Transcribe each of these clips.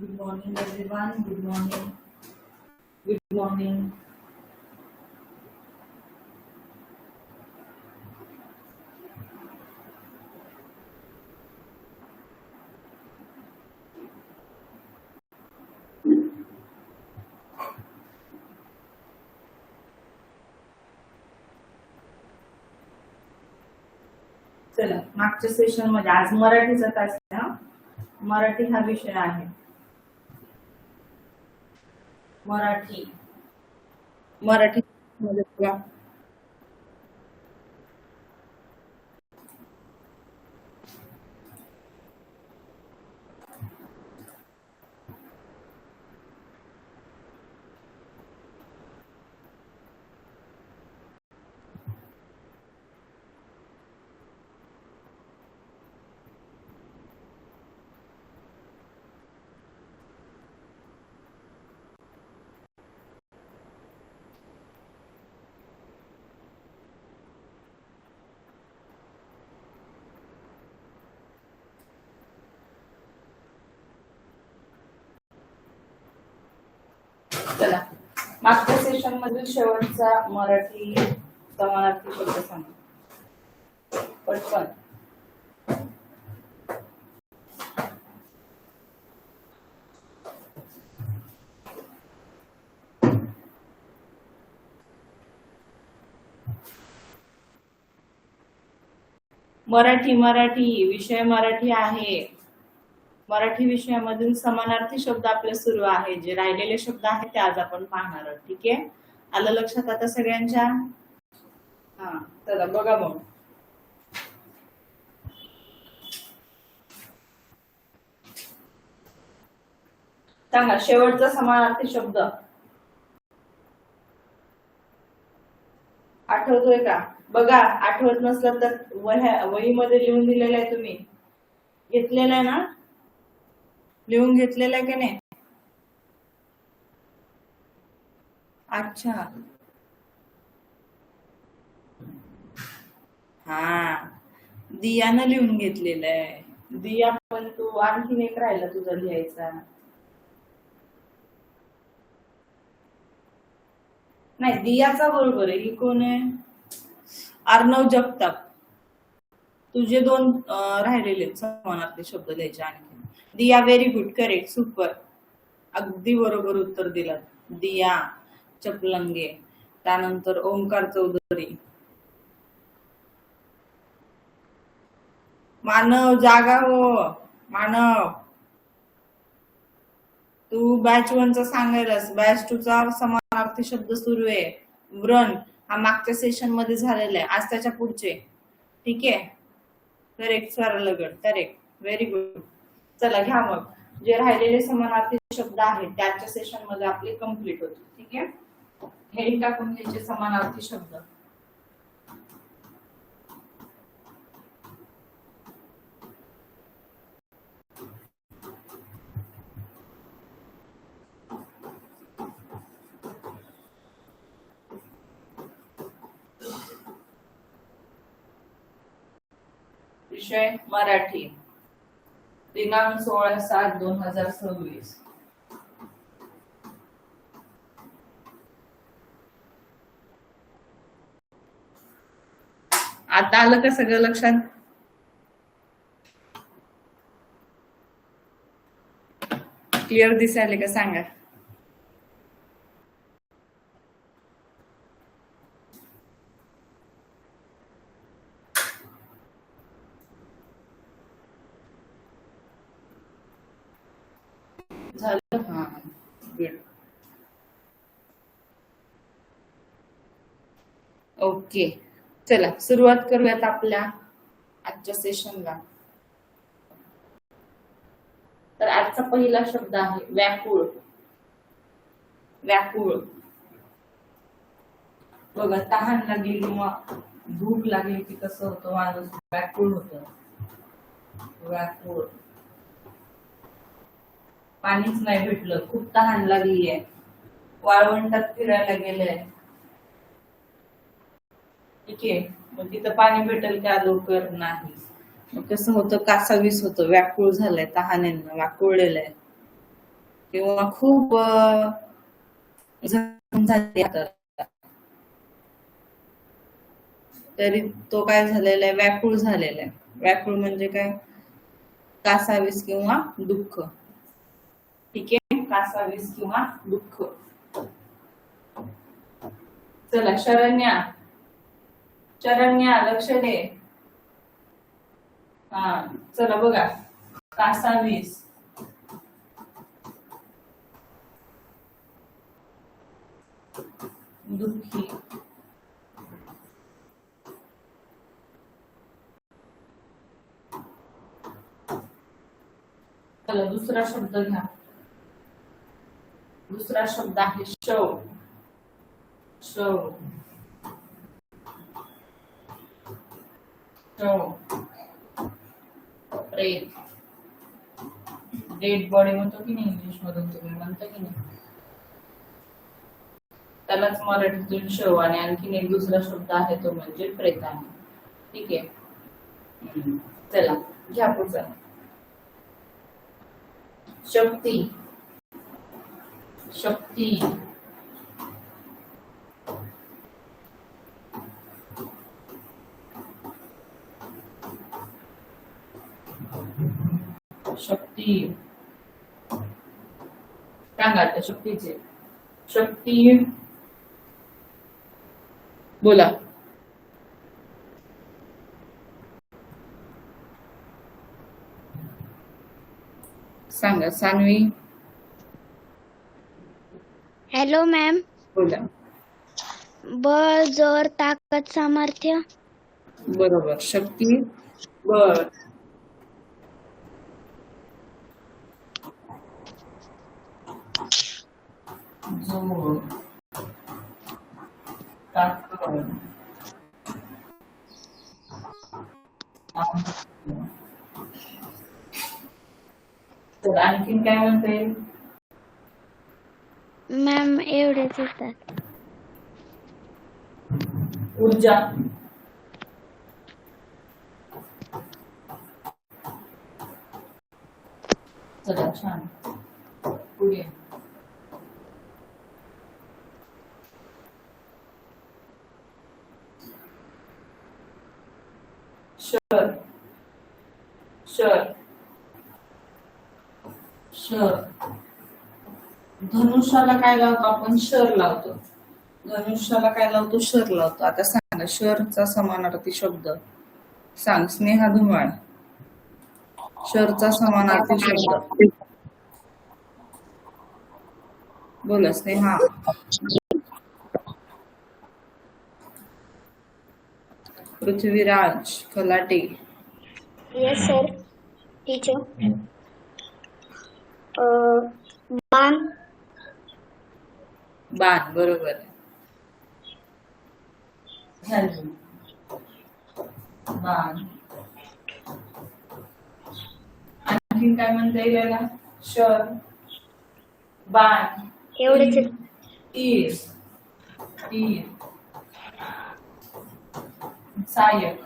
Good morning, everyone. Good morning. Good morning. चला, मागच्या session मध्ये आज मराठीचा तास आहे हा. मराठी हा विषय आहे. मराठी मराठी मध्ये बघा. चला, मागच्या सेशन मधील शेवटचा मराठी समानार्थी शब्द सांगा पटकन. मराठी मराठी विषय मराठी आहे. मराठी विषयामधील समानार्थी शब्द आपले सुरू आहे. जे राहिलेले शब्द आहेत ते आज आपण पाहणार आहोत. ठीक आहे, आलं लक्षात आता सगळ्यांच्या? हा, चला बघा मग. सांगा शेवटचा समानार्थी शब्द आठवतोय का? बघा, आठवत नसलं तर वहीमध्ये लिहून दिलेलं आहे. तुम्ही घेतलेलं आहे ना? लिहून घेतलेलं आहे का नाही? अच्छा, हा, दियानं लिहून घेतलेलं आहे. दिया, पण तू आणखीन एक राहिला तुझा लिहायचा. नाही, दियाचा बरोबर आहे. ही कोण आहे? अर्णव जगताप. तुझे दोन राहिलेले समानार्थी शब्द लिहायचे आणखी. दिया, व्हेरी गुड, करेक्ट, सुपर, अगदी बरोबर उत्तर दिलं. दिया चपलंगे. त्यानंतर ओंकार चौधरी. मानव, जागा हो. मानव, तू बॅच 1 चा सांगायलास. बॅच 2 चा समानार्थी शब्द सुरू आहे. व्रण हा मागच्या सेशन मध्ये झालेला आहे. आज त्याच्या पुढचे. ठीक आहे, करेक्ट, सरलगड, करेक्ट, व्हेरी गुड. चला घ्या मग. जे राहिलेले समानार्थी शब्द आहेत त्याच्या सेशन मध्ये आपले कम्प्लीट होते. ठीक आहे, हेडिंग टाकून घ्यायचे समानार्थी शब्द. विषय मराठी. दिनांक 16/7/2026. आता आलं का सगळं लक्षात? क्लिअर दिसायले का सांगा? झालं, हा, गुड. ओके, चला सुरुवात करूयात आपल्या आजच्या सेशनला. तर आजचा पहिला शब्द आहे व्याकुळ. व्याकुळ. बघा, तहान लागली किंवा भूक लागली की कसं होतं माणूस? व्याकुळ होतं. व्याकुळ. पाणीच नाही भेटलं, खूप तहान लागली आहे, वाळवंटात फिरायला गेलंय. ठीक आहे, मग तिथं पाणी भेटेल का? लवकर नाही. मग कसं होतं? कासावीस होतं, व्याकुळ झालंय, तहानेनं व्याकुळलेलं आहे. किंवा खूप जखम झाली आता, तरी तो काय झालेला आहे, व्याकुळ झालेला आहे. व्याकुळ म्हणजे काय, कासावीस किंवा दुःख. ठीक आहे, कासावीस किंवा दुःख. चला शरण्या, शरण्या लक्ष दे. हा चला बघा, कासावीस, दुःखी, चला दुसरा शब्द घ्या. दुसरा शब्द आहे शव. शव, शव, प्रेत, डेड बॉडी म्हणतो की नाही इंग्लिश मधून, तुम्ही म्हणता की नाही, त्यालाच मराठीतून शव. आणि आणखीन एक दुसरा शब्द आहे तो म्हणजे प्रेत आहे. ठीक आहे, चला घ्या पुढचा. शक्ती, शक्ती, शक्ती, सांगा त्या शक्तीचे. शक्ती बोला. सांगा सान्वी. Hello ma'am. बोला. बळ, जोर, ताकद, सामर्थ्य. बरोबर, शक्ती, बळ, जोर, ताकद, तर आणखीन काय म्हणता येईल? मॅम एवढेच येतात. ऊर्जा, चला छान, पुढे. शर, शर, शर. धनुष्याला काय लावतो आपण, शर लावतो. धनुष्याला काय लावतो, शर लावतो. आता सांगा शरचा समानार्थी शब्द सांग स्नेहा धुमाळ. शरचा समानार्थी शब्द बोला Sneha. Prithviraj Khalate. Yes sir teacher. बाण, बाण, बरोबर. झाली, बाण. आणखीन काय म्हणता येईल याला, शर, बाण, एवढेच. तीर, तीर, सायक.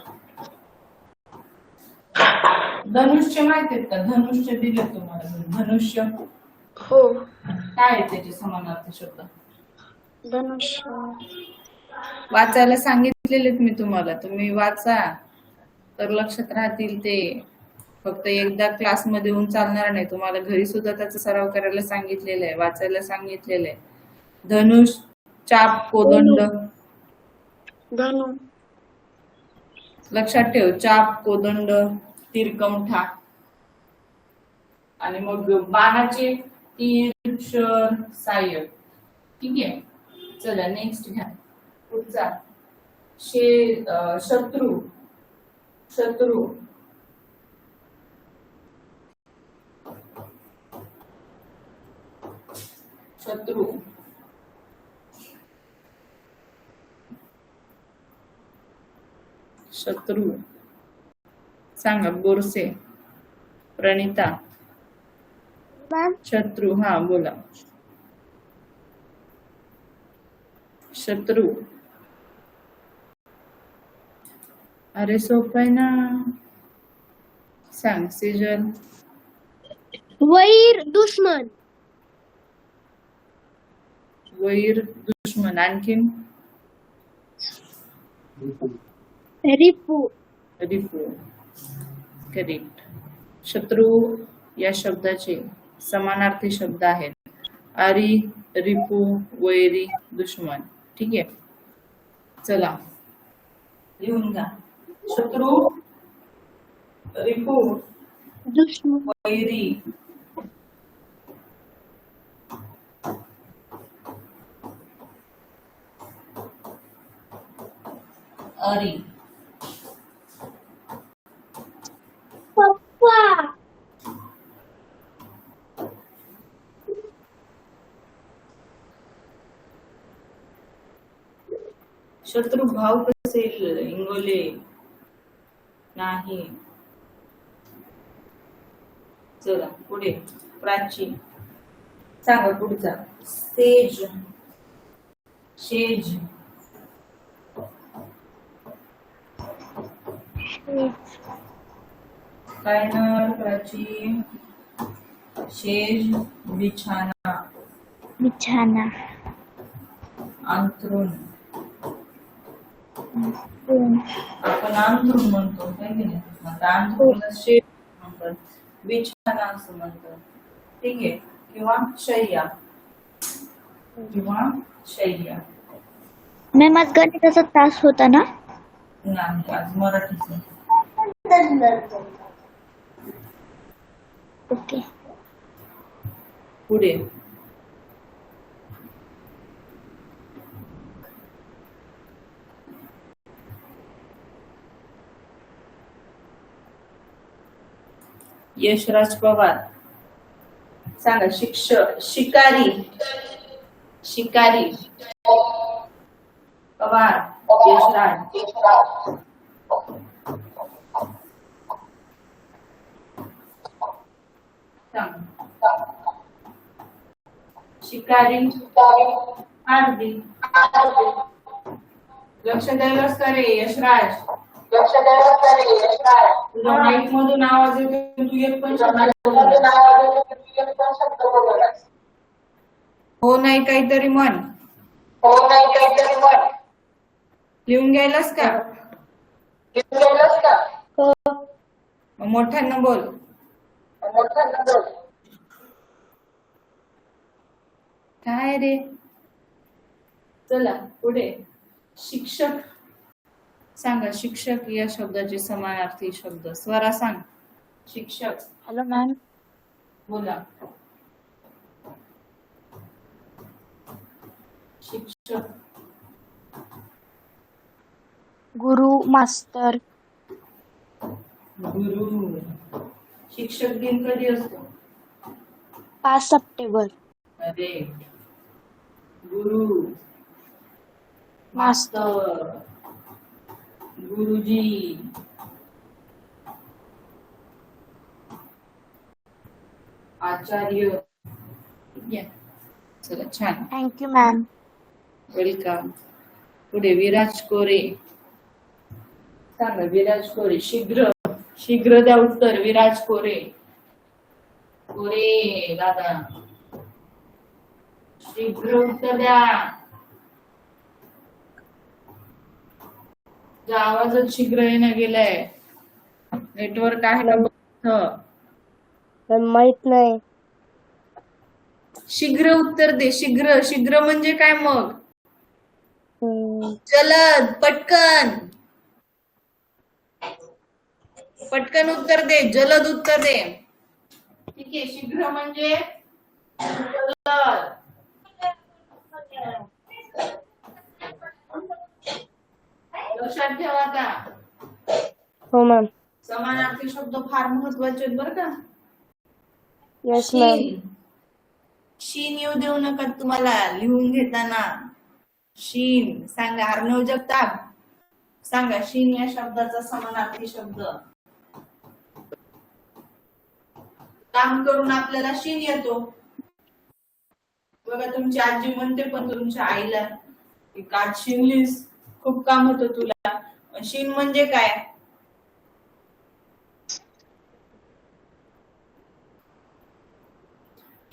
धनुष्य माहित आहेत का, धनुष्य दिले तुम्हाला. धनुष्य हो. काय आहे त्याचे समानार्थी शब्द? धनुष्य. वाचायला सांगितलेले मी तुम्हाला, तुम्ही वाचा तर लक्षात राहतील ते. फक्त एकदा क्लास मध्ये येऊन चालणार नाही, तुम्हाला घरी सुद्धा त्याचा सराव करायला सांगितलेलं आहे, वाचायला सांगितलेलं आहे. धनुष, चाप, कोदंड. धनु, लक्षात ठेव, चाप, कोदंड, तीरकमठा. आणि मग बाणाचे तीर, शर, सायक. ठीक आहे, चला नेक्स्ट घ्या पुढचा. शत्रू, शत्रू, शत्रू, शत्रू. सांगा बोरसे, प्रणिता. मॅम शत्रू, हा बोला. शत्रू, अरे सोपं आहे ना. सांग सिजल. वैर, दुश्मन. वैर दुश्मन. आणखीन रिपू. रिपू. करेक्ट. शत्रू या शब्दाचे समानार्थी शब्द आहेत आरी, रिपू, वैरी, दुश्मन. ठीक आहे, चला लिहून घ्या. शत्रू, रिपू, दुश्मन. वैरी, अरी. पप्पा. शत्रू भाव कसेल इंगोले नाही. चला पुढे. प्राची. सांगा पुढचा. सेज, शेज, काय ना प्राची. शेज बिछाना, बिछाना. अंथरूण. रूम. आपण अंथरूण म्हणतो काय की नाही. आता अंथरूणला शेज म्हणतात, बिछाना असं म्हणतात. ठीक आहे, किंवा शय्या, किंवा शय्या. मॅम आज गणिताचा तास होता ना. नाही, आज मराठीच. ओके. पुढे. यशराज पवार. सांगा. शिकारी, शिकारी. पवार, यशराज. सांगा. शिकारी, हार्दी. लक्ष द्यायलाच का रे यशराज. तुझ्या माईक मधून आवाज येतो, तू एक पण शब्द बोललास. हो नाही काहीतरी म्हण. लिहून घ्यायलास का. हो. मग मोठ्यानं बोल. काय रे. चला पुढे. शिक्षक. सांगा. शिक्षक या शब्दाचे समानार्थी शब्द. स्वरा सांग. शिक्षक. Hello ma'am. बोला. शिक्षक. गुरु, मास्तर. गुरु. शिक्षक दिन कधी असतो. 5 सप्टेंबर. अरे. गुरु, मास्तर. गुरुजी, आचार्य. ठीक आहे, चला छान. Thank you ma'am. वेलकम. पुढे. विराज कोरे. सांगा. विराज कोरे. शीघ्र, शीघ्र द्या उत्तर. विराज कोरे. कोरे दादा, शीघ्र उत्तर द्या. तुझा आवाजच शीघ्र येणं गेलाय. नेटवर्क आहे ना माहित नाही. शीघ्र उत्तर दे. शीघ्र. शीघ्र म्हणजे काय मग. जलद, पटकन. पटकन उत्तर दे. जलद उत्तर दे. ठीक आहे. शीघ्र म्हणजे जलद. लक्षात ठेवा आता. हो मॅम. समानार्थी शब्द फार महत्वाचे आहेत बरं का. Yes ma'am. शीन. शीन येऊ देऊ नका तुम्हाला लिहून घेताना. शीन. सांगा. अर्णव जगताप. सांगा. शीन या शब्दाचा समानार्थी शब्द. काम करून आपल्याला शीन येतो. बघा तुमची आजी म्हणते पण तुमच्या आईला की काट शिनलीस, खूप काम होतं तुला. शीन म्हणजे काय.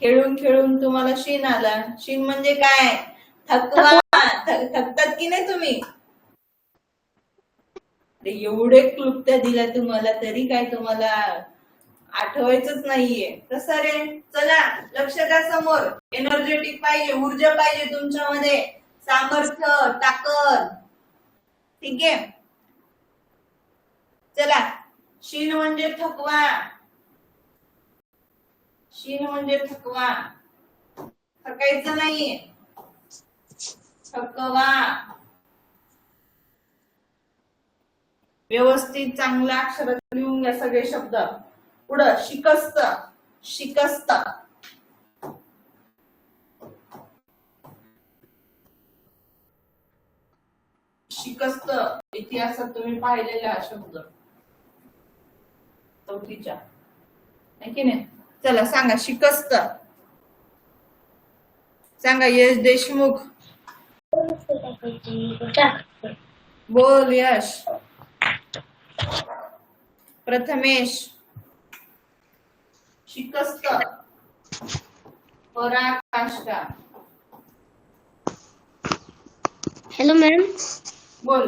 खेळून खेळून तुम्हाला शीन आला. शीन म्हणजे काय. थकवा. थकतात की नाही तुम्ही? अरे एवढे क्लुप्त्या दिल्या तुम्हाला तरी काय तुम्हाला आठवायचंच नाहीये. कसं रे? चला लक्ष द्या समोर. एनर्जेटिक पाहिजे, ऊर्जा पाहिजे तुमच्यामध्ये, सामर्थ्य, ताकद. ठीक आहे. चला, शीन म्हणजे थकवा. शीन म्हणजे थकवा. थकायचं नाही. थकवा. व्यवस्थित चांगल्या अक्षरात लिहून घ्या सगळे शब्द. पुढं शिकस्त. शिकस्त. शिकस्त इतिहासात तुम्ही पाहिलेला हा शब्द चौथीच्या, आहे की नाही? चला सांगा शिकस्त. सांगा यश देशमुख. बोल यश. प्रथमेश. शिकस्त. पराकाष्ठा. Hello ma'am. बोल.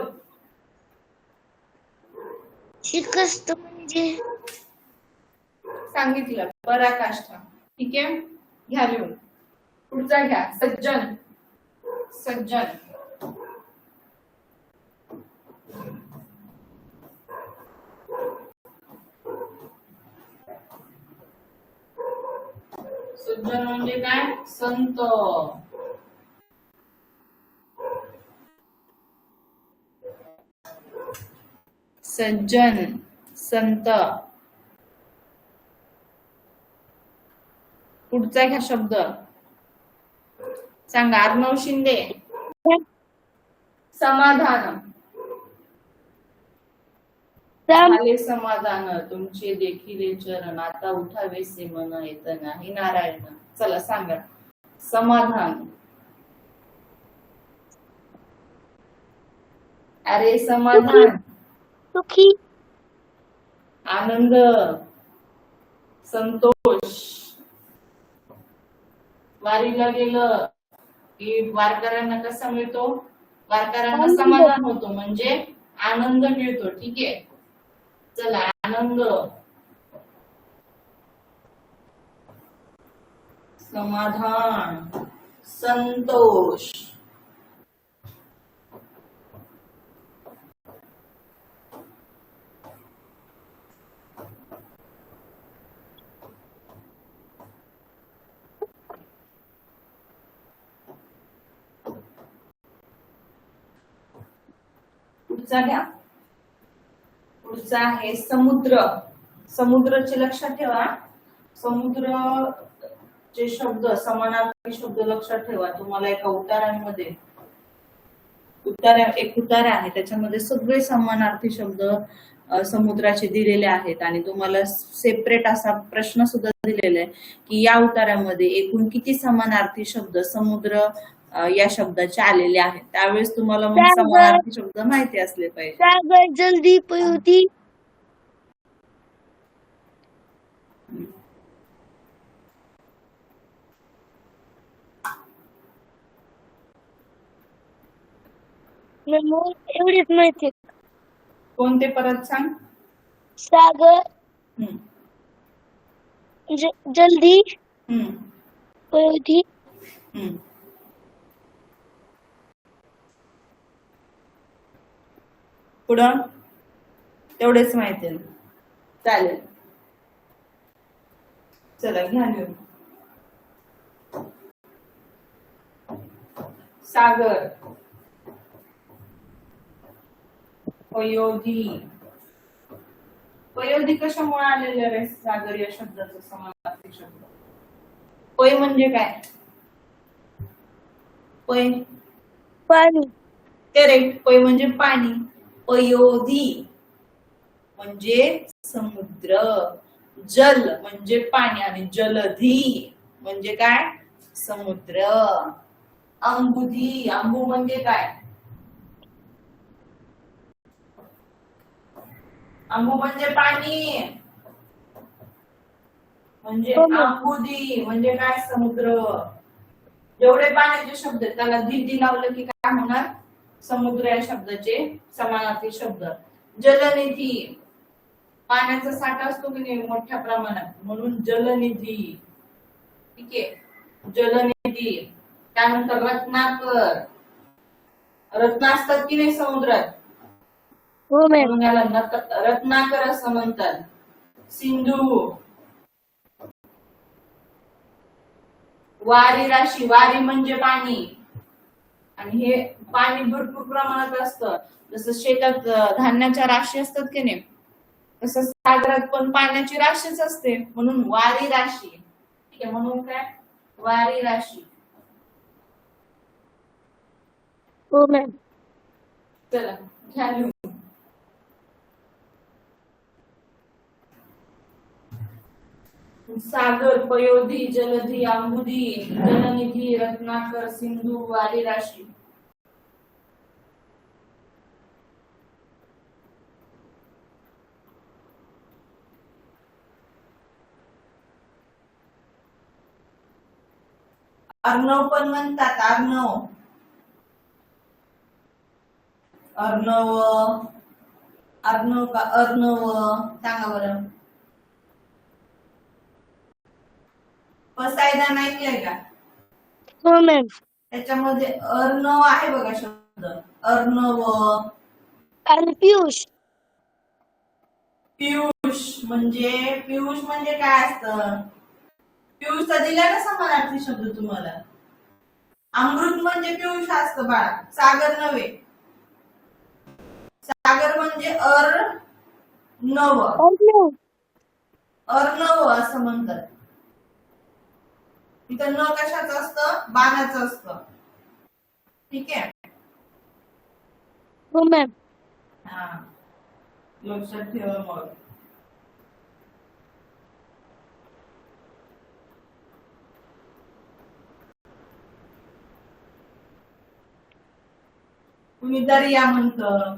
शिकस्त म्हणजे सांगितलं पराकाष्ठा. ठीक आहे, घ्या लिहून. पुढचा घ्या सज्जन. सज्जन. सज्जन म्हणजे काय? संत. सज्जन, संत. पुढचा घ्या शब्द. सांगा अर्णव शिंदे. समाधान. झाले समाधान तुमचे देखील चरण, आता उठावेसे मन येत नाही नारायण. चला सांगा समाधान. अरे समाधान. सुखी. आनंद. संतोष. वारीला गेलं की वारकऱ्यांना कसा मिळतो? वारकऱ्यांना समाधान होतो म्हणजे आनंद मिळतो. ठीक आहे. चला आनंद. समाधान. संतोष. पुढचा घ्या. पुढचा आहे समुद्र. समुद्राचे लक्षात ठेवा. समुद्र चे शब्द समानार्थी शब्द लक्षात ठेवा. तुम्हाला एका उतारांमध्ये एक उतारा आहे त्याच्यामध्ये सगळे समानार्थी शब्द समुद्राचे दिलेले आहेत आणि तुम्हाला सेपरेट असा प्रश्न सुद्धा दिलेला आहे की या उतारामध्ये एकूण किती समानार्थी शब्द समुद्र या शब्दाचे आलेले आहेत. त्यावेळेस तुम्हाला मग समानार्थी शब्द माहिती असले पाहिजे. सागर, जल्दी, पयुती. एवढीच माहिती. कोणते परत सांग. सागर, जल्दी, पयुती. पुढं तेवढेच माहिती आहे. चालेल. चला घ्या लिहून. सागर. पयोधी. पयोधी कशामुळे आलेलं रे? सागर या शब्दाचा समानार्थी शब्द. पय म्हणजे काय? पय पाणी. करेक्ट. पय म्हणजे पाणी. पयोधी म्हणजे समुद्र. जल म्हणजे पाणी आणि जलधी म्हणजे काय? समुद्र. अंबुधी. अंबू म्हणजे काय? अंबू म्हणजे पाणी. म्हणजे अंबुधी म्हणजे काय? समुद्र. जेवढे पाण्याचे शब्द आहेत त्याला दी लावलं की काय होणार? समुद्र या शब्दाचे समानार्थी शब्द. जलनिधी, पाण्याचा साठा असतो की नाही मोठ्या प्रमाणात, म्हणून जलनिधी. ठीक आहे, जलनिधी. त्यानंतर रत्नाकर, रत्न असतात की नाही समुद्रात, हो मॅम. म्हणून याला रत्नाकर असं म्हणतात. सिंधू, वारी राशी, वारी म्हणजे पाणी, आणि हे पाणी भरपूर प्रमाणात असतं. जसं शेतात धान्याच्या राशी असतात की नाही, तसं सागरात पण पाण्याची राशीच असते, म्हणून वारी राशी. ठीक आहे, म्हणून काय? वारी राशी. हो मॅम. चला घ्या लिहून. सागर, पयोधी, जलधी, आंबुदी, जलनिधी, रत्नाकर, सिंधू, वारी राशी. अर्णव पण म्हणतात, अर्णव, अर्णव, अर्णव का अर्णव, सांगा बरं. पसायदान ऐकलंय का? हो मॅम. त्याच्यामध्ये अर्णव आहे बघा शब्द, अर्णव. आणि पियुष. पियुष म्हणजे काय असतं? पियुषचा दिला ना समानार्थी शब्द तुम्हाला. अमृत म्हणजे पियुष असतं बाळा, सागर नव्हे. सागर म्हणजे अर्णव, अर्णव असं म्हणतात. इथं न कशाचं असतं? बाणाचं असतं. ठीक आहे. हो मॅम. हा, लक्षात ठेवा मग. कुणी दर्या म्हणतं.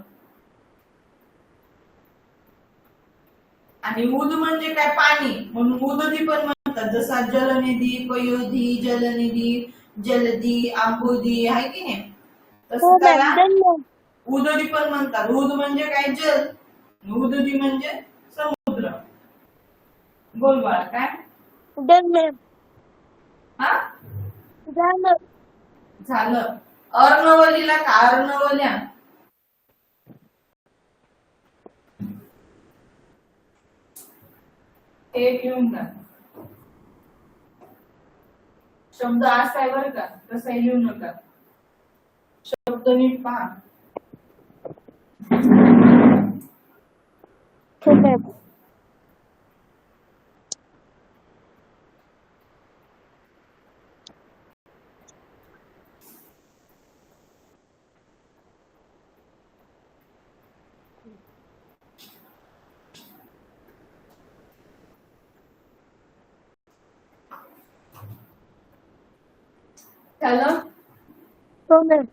आणि उद म्हणजे काय? पाणी, म्हणून उदधी पण म्हणतात. जसा जलनिधी, पयोधी, जलनिधी, जलदी, आंबोदी आहे की नाही, हो तसं मॅम. त्याला डन मॅम. उदधी पण म्हणतात. उद म्हणजे काय? जल. उदधी म्हणजे समुद्र. बोल बाळा काय? Done ma'am. हा, झालं. झालं. अर्णवलीला का? अर्णवल्या. ते लिहून टाक. शब्द असा आहे बरं का, तसं लिहू नका. शब्द नीट पहा. हो मॅम. झालं? हो मॅम.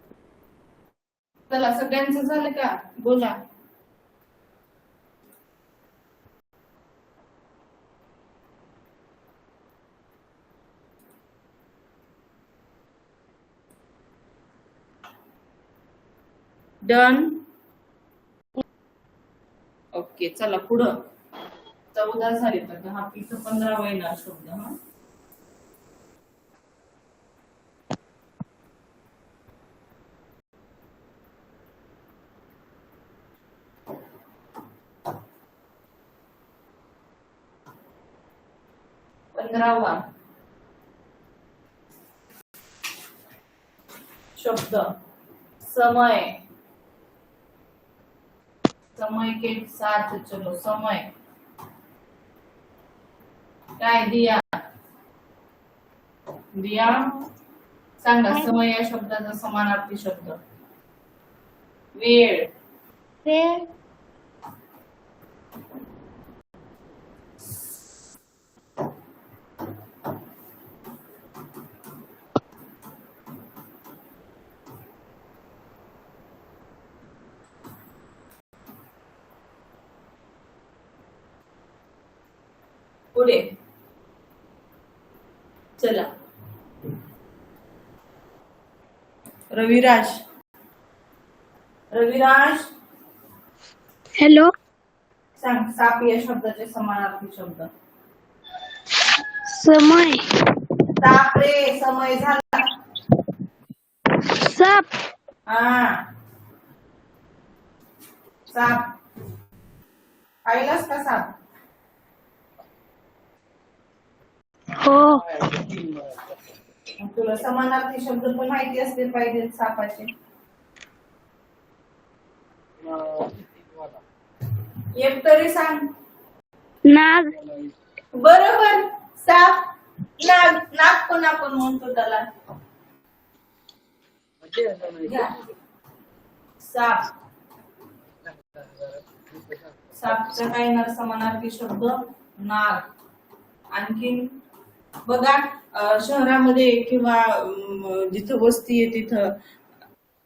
चला सगळ्यांचं झालं का? बोला. डन. ओके, चला पुढं. 14 झाले तर हा इथं 15 येणार शब्द. हा, पंधरावा शब्द समय. समय के साथ चलो. समय काय? दिया. दिया, सांगा समय या शब्दाचा समानार्थी शब्द. वेळ. वेळ. पुढे चला. रविराज रविराज हॅलो सांग साप या शब्दाचे समानार्थी शब्द. समय साप रे समय झाला. साप हा साप पाहिलास का साप. हो मग तुला समानार्थी शब्द पण माहिती असले पाहिजे सापाचे. एक तरी सांग. नाग बरोबर साप नाग नाग पण आपण म्हणतो त्याला. घ्या. साप सापचा काय येणार समानार्थी शब्द नाग. आणखीन बघा शहरामध्ये किंवा जिथं वस्ती आहे तिथं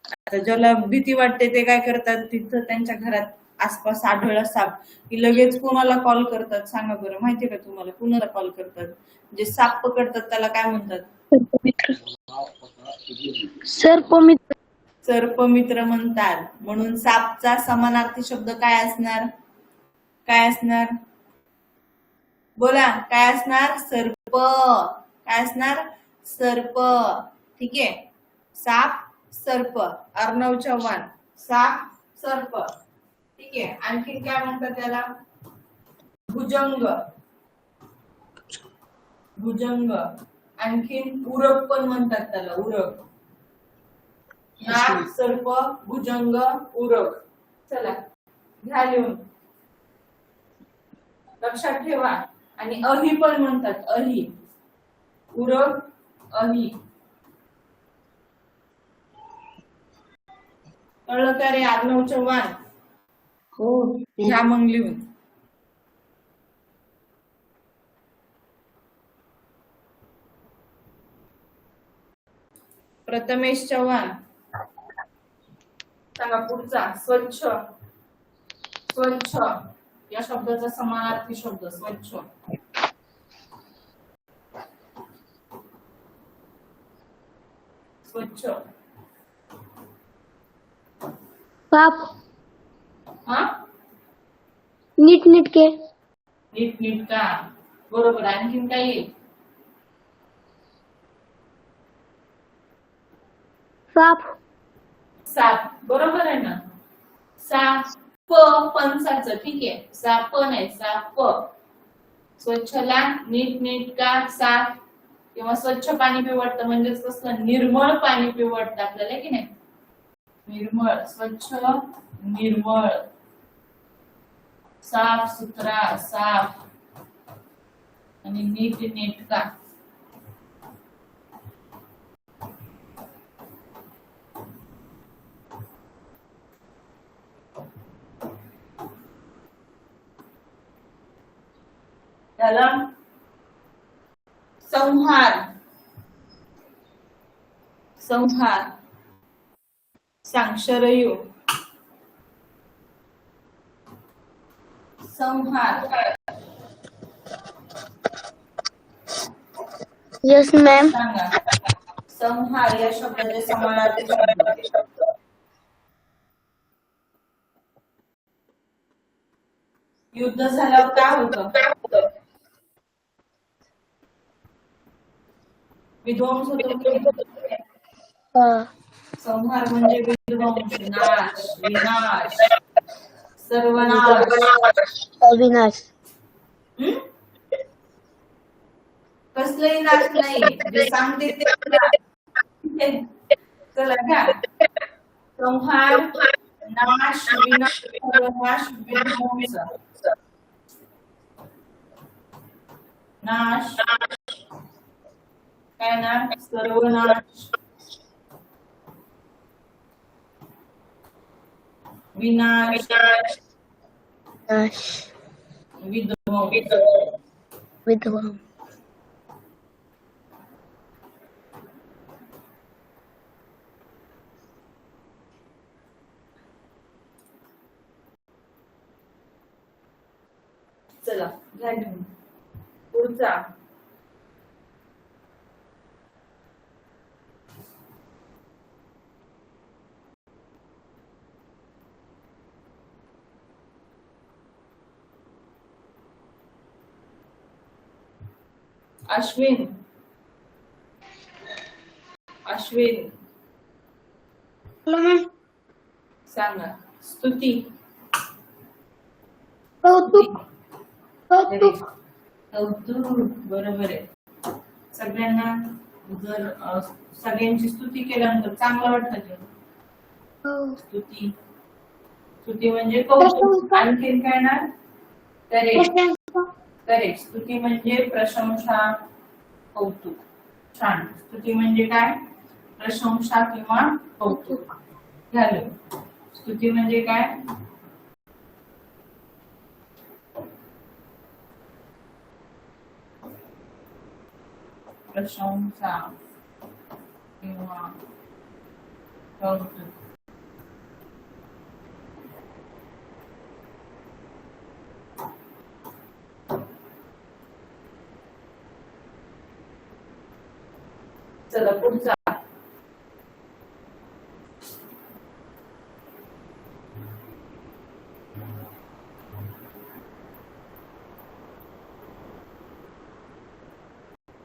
आता ज्याला भीती वाटते ते काय करतात तिथं त्यांच्या घरात आसपास आढळला साप की लगेच कोणाला कॉल करतात सांगा बरं. माहितीये का तुम्हाला कुणाला कॉल करतात. जे साप पकडतात त्याला काय म्हणतात. सर्पमित्र सर्पमित्र म्हणतात. म्हणून सापचा समानार्थी शब्द काय असणार. काय असणार बोला काय असणार. सर्प. काय असणार सर्प. ठीक आहे साप सर्प. अर्णव चव्हाण साप सर्प. ठीक आहे आणखीन काय म्हणतात त्याला. भुजंग भुजंग. आणखीन उरक पण म्हणतात त्याला उरक. नाग सर्प भुजंग उरक. चला घ्या लिहून लक्षात ठेवा. आणि अही पण म्हणतात अही. उरक अही. कळलं का रे अर्णव चव्हाण. हो घ्या मग लिहून. प्रथमेश चव्हाण सांगा पुढचा. स्वच्छ स्वच्छ या शब्दाचा समानार्थी शब्द स्वच्छ. स्वच्छ पाप हा नीटनेटके नीटनेटका. बरोबर. आणखीन काय येईल. साप साप बरोबर आहे ना. साप पंचाचं. ठीक आहे साप नाही साप. स्वच्छला नीटनेटका साप किंवा स्वच्छ पाणी पिवटतं म्हणजेच कसं निर्मळ पाणी पिवटतं आपल्याला की नाही. निर्मळ स्वच्छ निर्मळ. साफ सुथरा साफ आणि नीटनेटका. त्याला संहार संहार. सांग शरयू. संहार. यस मॅम सांगा संहार या शब्दाचे समानार्थी शब्द. युद्ध झाल्यावर काय होतं. विध्वंस होतो. संहार म्हणजे विध्वंस नाश विनाश सर्वनाश. अविनाश कसलाही नाश नाही जे सांगते ते. चला घ्या. संहार नाश विनाश सर्वनाश विध्वंस. नाश काय ना सर्वनाश विनाश नाश विध्वंस. विध्वंस. चला घ्या घेऊन पुढचा. Ashwin Ashwin Hello, ma'am. सांगा. स्तुती. कौतुक. कौतुक. बरोबर आहे. सगळ्यांना जर सगळ्यांची स्तुती केल्यानंतर चांगलं वाटतं ते. स्तुती. स्तुती म्हणजे कौतुक. आणखीन काय ना? करेक्ट. स्तुती म्हणजे प्रशंसा, कौतुक. छान. स्तुती म्हणजे काय? प्रशंसा किंवा कौतुक. झालं. स्तुती म्हणजे काय? प्रशंसा किंवा कौतुक. चला पुढचा.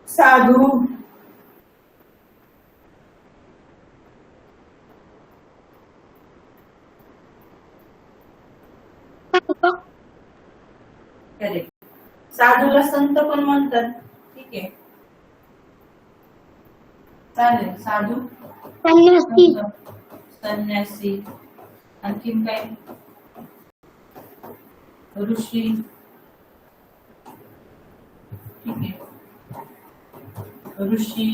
साधू. करेक्ट. साधूला संत पण म्हणतात. ठीक आहे, चालेल. साधू, संन्यासी. संन्यासी. आणखीन काय? ऋषी. ठीक आहे. ऋषी,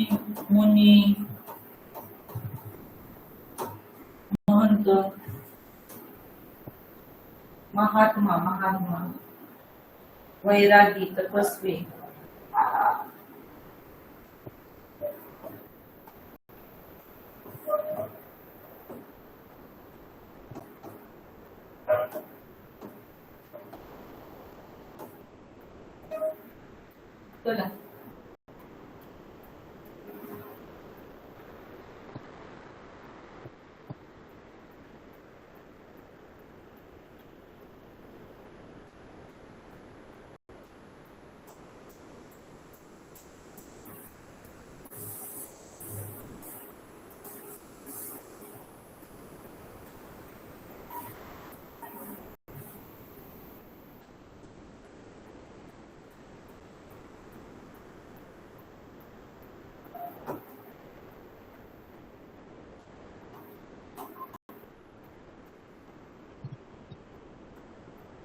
मुनी, महंत, महात्मा, वैरागी, तपस्वी. चला.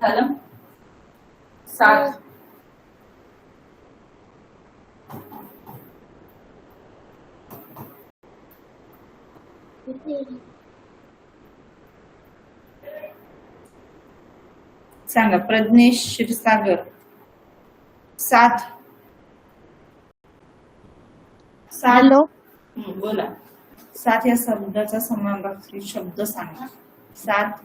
झालं. 7. सांगा. प्रज्ञेश क्षीरसागर. 7. हॅलो. बोला. 7 या शब्दाचा समानार्थी शब्द सांगा. 7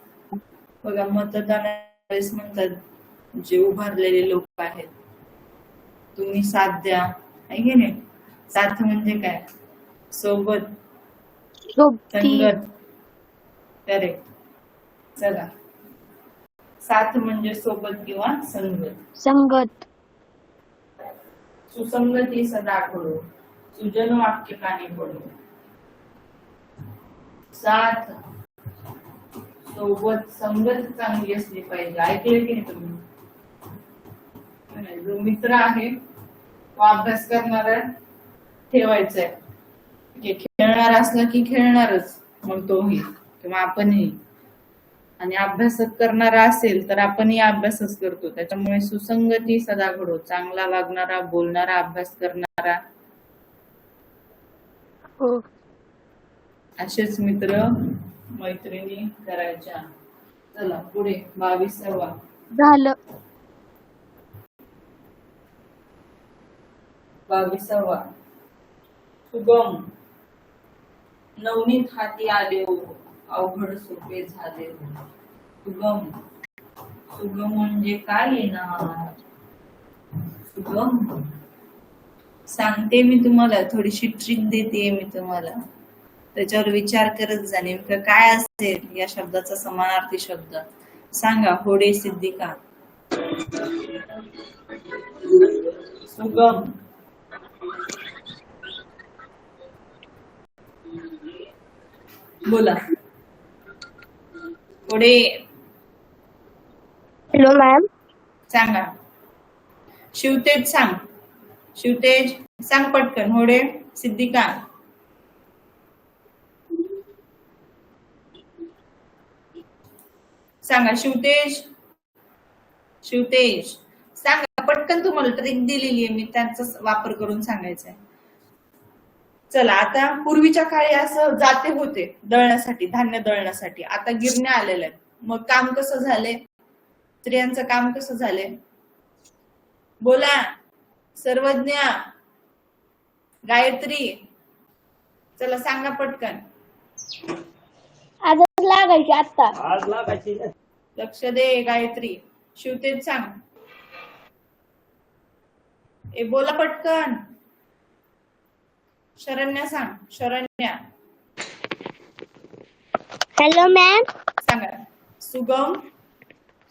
बघा, मतदानावेळेस म्हणतात जे उभारलेले लोक आहेत, तुम्ही साथ द्या, आहे की नाही? साथ म्हणजे काय? सोबत, संगत. करेक्ट. चला. साथ म्हणजे सोबत किंवा संगत. संगत. सुसंगती सदा घडो, सुजन वाक्य कानी पडो. साथ, सोबत, संगत चांगली असली पाहिजे. ऐकलं की नाही तुम्ही? जो मित्र आहे तो अभ्यास करणारा ठेवायचा आहे. खेळणार असला की खेळणारच मग तोही किंवा आपणही, आणि अभ्यास करणारा असेल तर आपणही अभ्यासच करतो. त्याच्यामुळे सुसंगती सदा घडो, चांगला वागणारा, बोलणारा, अभ्यास करणारा, असेच मित्र मैत्रिणी करायच्या. चला पुढे. 22वा झालं. 22वा. सुगम. नवनीत हाती आले हो, अवघड सोपे झाले हो. सुगम. सुगम म्हणजे काय येणार? सुगम सांगते मी तुम्हाला, थोडीशी ट्रिक देते मी तुम्हाला, त्याच्यावर विचार करत जा. नेमकं काय असेल या शब्दाचा समानार्थी शब्द सांगा. होडे सिद्धिका. सुगम. बोला पुढे हॅलो मॅम. सांगा. शिवतेज सांग. शिवतेज सांग पटकन. होडे सिद्धिका सांगा. शिवतेज शिवतेज सांगा पटकन. तुम्हाला ट्रिक दिलेली आहे मी, त्यांचा वापर करून सांगायचा आहे. चला आता पूर्वीच्या काळी असं जाते होते दळण्यासाठी, धान्य दळण्यासाठी. आता गिरण्या आलेल्या आहेत. मग काम कसं झालंय? स्त्रियांचं काम कसं झालंय? बोला सर्वज्ञा, गायत्री, चला सांगा पटकन. आजच लागायची आता. आज लागायची ना. लक्ष दे गायत्री. शिवतेज सांग. ए बोला पटकन. शरण्या सांग. Sharanya hello ma'am. सांगा. सुगम.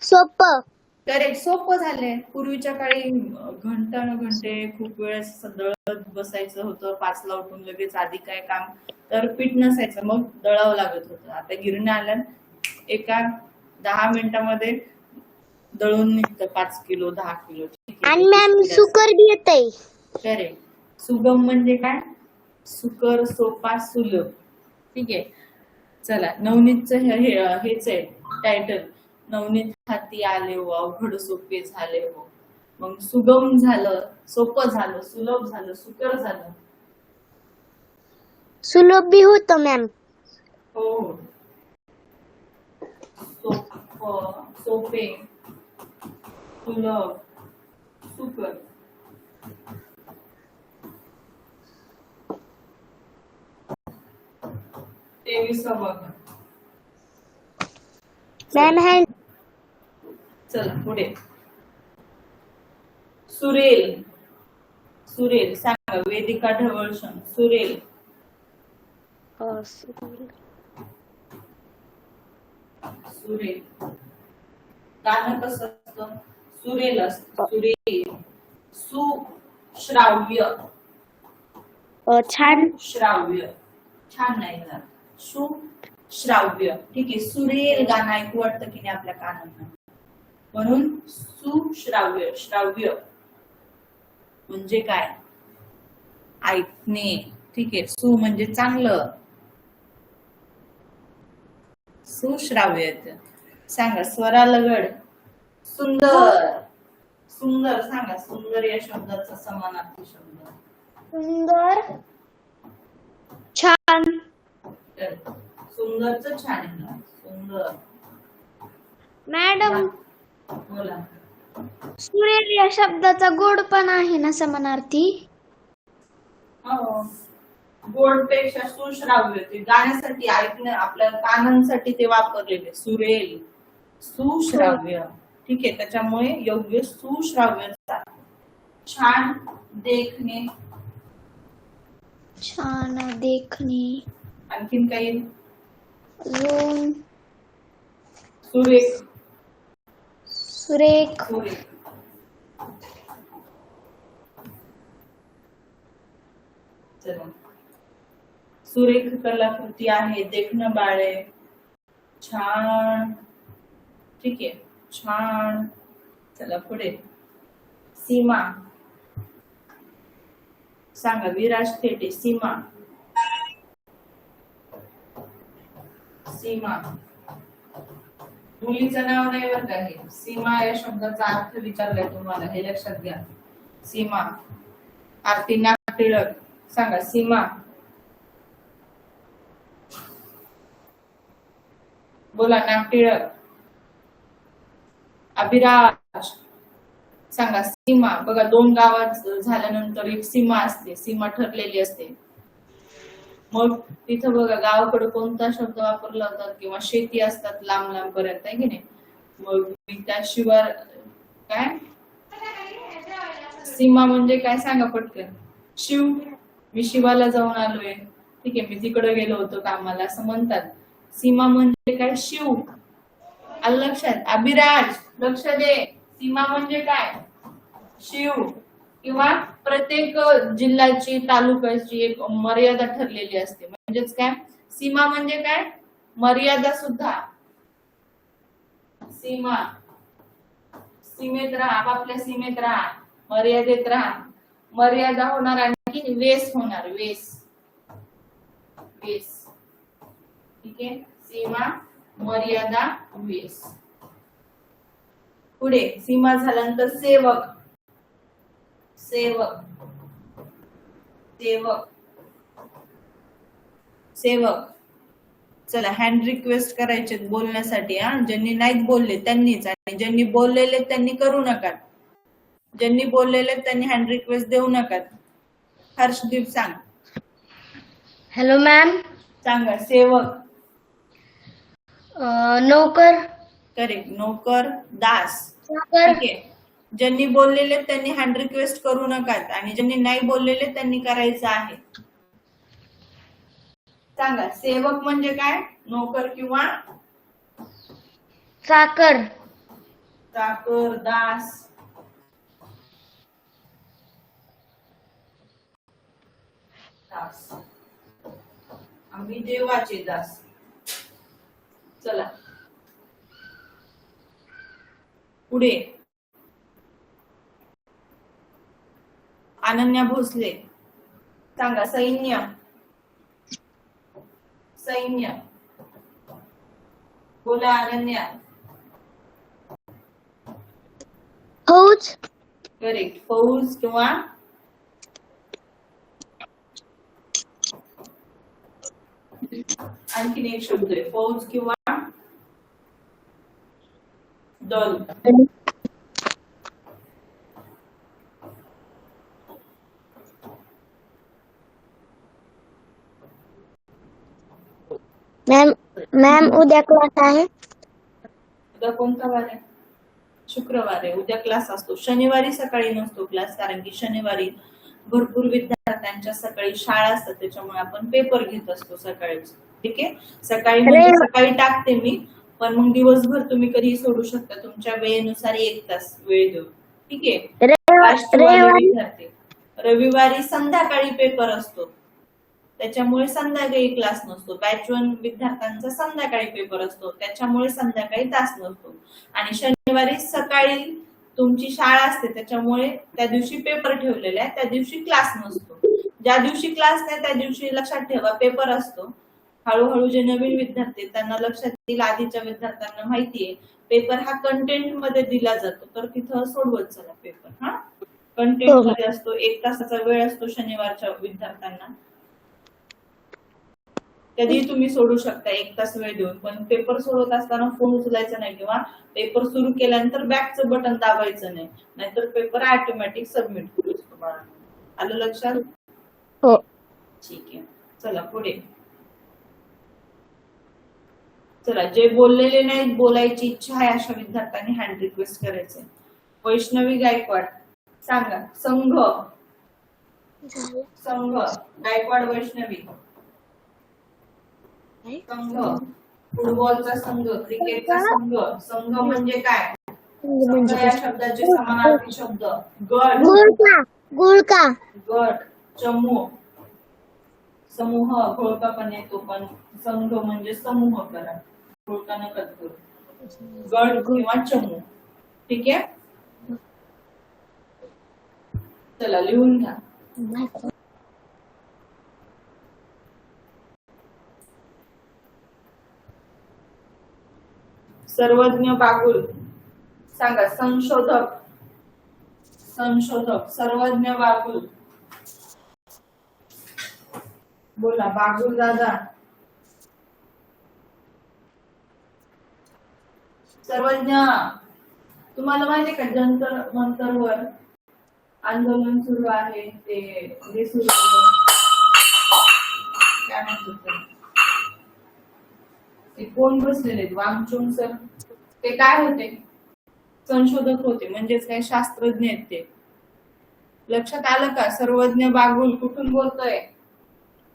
सोपं. करेक्ट. सोपं झालंय. पूर्वीच्या काळी घंटे खूप वेळ दळत बसायचं होतं. 5ला उठून लगेच. आधी काय काम तर पीठ नसायचं, मग दळावं लागत होतं. आता गिरण्या आल्या, एका 10 मिनिटामध्ये दळून निघतं 5 किलो 10 किलो. आणि मॅम सुकर बी येतंय. करेक्ट. सुगम म्हणजे काय? सुकर, सोपा, सुलभ. ठीक आहे. चला नवनीतचं हेच आहे टायटल. नवनीत हाती आले हो, अवघड सोपे झाले हो. मग सुगम झालं, सोपं झालं, सुलभ झालं, सुकर झालं. सुलभ बी होतं मॅम. हो. सोपे, सुलभ, सुकर. Ma'am hand. चला पुढे. सुरेल. सुरेल सांगा. वेदिका ढवळशन. सुरेल. सुरेल. गाणं कसं असतं? सुरेल असतं. सुरेल. सुश्राव्य. छान. श्राव्य. छान नाही ना. सुश्राव्य. ठीक आहे. सुरेल गाणं ऐकू वाटतं की नाही आपल्या कानांना, म्हणून सुश्राव्य. श्राव्य म्हणजे काय? ऐकणे. ठीक आहे. सु म्हणजे चांगलं, सुश्राव्य. सांगा. स्वरा लगड. सुंदर. सुंदर सांगा. सुंदर या शब्दाचा समानार्थी शब्द. सुंदर. छान. सुंदरच छान आहे ना. सुंदर. मॅडम बोला. सुरेल या शब्दाचा गोड पण आहे ना समानार्थी? हो. गोड पेक्षा सुश्राव्य. ते गाण्यासाठी, ऐकणं, आपल्या कानांसाठी ते वापरलेले. सुरेल, सुश्राव्य. ठीक आहे. त्याच्यामुळे योग्य सुश्राव्य. छान देखणे. छान देखणे. आणखीन काही? अजून सुरेख. सुरेख. सुरेख. चला. सुरेख कलाकृती आहे. देखणं बाळे. छान. ठीक आहे. छान. चला पुढे. सीमा सांगा. विराज थेटे. सीमा. सीमा. मुलीचं नाव नाही बरं का हे. सीमा या शब्दाचा अर्थ विचारलाय तुम्हाला, हे लक्षात घ्या. सीमा. आरती नाग टिळक सांगा. सीमा. बोला. नाग टिळक. अभिराज सांगा. सीमा. बघा 2 गावात झाल्यानंतर एक सीमा असते. सीमा ठरलेली असते. मग तिथं बघा गावाकडे कोणता शब्द वापरला होता, किंवा शेती असतात लांब लांब पर्यंत, आहे की नाही. मग मी त्याशिवाय काय, सीमा म्हणजे काय सांगा पटकन. शिव. मी शिवाला जाऊन आलोय. ठीक आहे. मी तिकडे गेलो होतो कामाला, असं म्हणतात. सीमा म्हणजे काय? शिव. आलं लक्षात? अभिराज लक्ष दे. सीमा म्हणजे काय? शिव. किंवा प्रत्येक जिल्ह्याची तालुक्याची एक मर्यादा ठरलेली असते. म्हणजेच काय, सीमा म्हणजे काय, मर्यादा सुद्धा. सीमा, सीमेत राहा, आपापल्या सीमेत राहा, मर्यादेत राहा. मर्यादा होणार आणखी वेस होणार, वेस, वेस. ठीक आहे, सीमा, मर्यादा, वेस. पुढे सीमा झाल्यानंतर सेवक, सेवक, सेवक, सेवक. चला, हँड रिक्वेस्ट करायचे बोलण्यासाठी. ज्यांनी नाहीत बोलले त्यांनीच, आणि ज्यांनी बोललेले त्यांनी करू नका. ज्यांनी बोललेले त्यांनी हँड रिक्वेस्ट देऊ नका. हर्षदीप सांग. Hello ma'am. सांगा. सेवक, नोकर. करेक्ट. नोकर, दास. चाकर. ठीक आहे. ज्यांनी बोललेले त्यांनी हँड रिक्वेस्ट करू नका, आणि ज्यांनी नाही बोललेले त्यांनी करायचं आहे. सांगा. सेवक म्हणजे काय, नोकर किंवा चाकर. चाकर, दास. दास, आम्ही देवाचे दास. चला पुढे. अनन्या भोसले. सांगा. सैन्य, सैन्य. बोला अनन्या. फौज. करेक्ट. फौज किंवा आणखीन एक शब्द आहे, फौज किंवा दल. मॅम उद्या क्लास आहे. उद्या कोणता वार आहे? शुक्रवार आहे. उद्या क्लास असतो. शनिवारी सकाळी नसतो क्लास, कारण की शनिवारी भरपूर विद्यार्थ्यांच्या सकाळी शाळा असतात, त्याच्यामुळे आपण पेपर घेत असतो सकाळीच. ठीक आहे. सकाळी म्हणजे सकाळी टाकते मी, पण मग दिवसभर तुम्ही कधीही सोडू शकता, तुमच्या वेळेनुसार 1 तास वेळ देऊ. ठीक आहे. विद्यार्थी रविवारी संध्याकाळी पेपर असतो, त्याच्यामुळे संध्याकाळी क्लास नसतो. बॅच 1 विद्यार्थ्यांचा संध्याकाळी पेपर असतो, त्याच्यामुळे संध्याकाळी तास नसतो. आणि शनिवारी सकाळी तुमची शाळा असते, त्याच्यामुळे त्या दिवशी पेपर ठेवलेला आहे, त्या दिवशी क्लास नसतो. ज्या दिवशी क्लास नाही त्या दिवशी लक्षात ठेवा पेपर असतो. हळूहळू जे नवीन विद्यार्थी त्यांना लक्षात येईल, आधीच्या विद्यार्थ्यांना माहितीये पेपर हा कंटेंट मध्ये दिला जातो, तर तिथं सोडवत चला पेपर. कंटेंट मध्ये असतो. 1 तासाचा वेळ असतो शनिवारच्या विद्यार्थ्यांना. कधीही तुम्ही सोडू शकता 1 तास वेळ देऊन, पण पेपर सोडवत असताना फोन उचलायचा नाही, किंवा पेपर सुरू केल्यानंतर बॅकचं बटन दाबायचं नाही, नाहीतर पेपर ऑटोमॅटिक सबमिट होतो तुम्हाला. आलं लक्षात? हो. ठीक आहे. चला पुढे. चला, जे बोललेले नाहीत, बोलायची इच्छा आहे अशा विद्यार्थ्यांनी हँड रिक्वेस्ट करायचे. वैष्णवी गायकवाड. सांगा. संघ, संघ. गायकवाड वैष्णवी. संघ, फुटबॉलचा संघ, क्रिकेटचा संघ. संघ म्हणजे काय, संघ या शब्दाचे समानार्थी शब्द. गट, गुळका. गट, चमू, समूह. घोळका पण येतो, पण संघ म्हणजे समूह करा, घोळका नका करू. गट किंवा चमू. ठीक आहे. चला लिहून घ्या. सर्वज्ञ बागुल. सांगा. संशोधक, संशोधक. सर्वज्ञ बागुल. बोला बागुल दादा. सर्वज्ञ. तुम्हाला माहिती का जंतर मंतरवर आंदोलन सुरू आहे, ते सुरू काय म्हणतात ते कोण बसलेले? वांगचुक सर. ते काय होते? संशोधक होते, म्हणजेच काय शास्त्रज्ञ आहेत ते. लक्षात आलं का? सर्वज्ञ बागुल कुठून बोलतोय?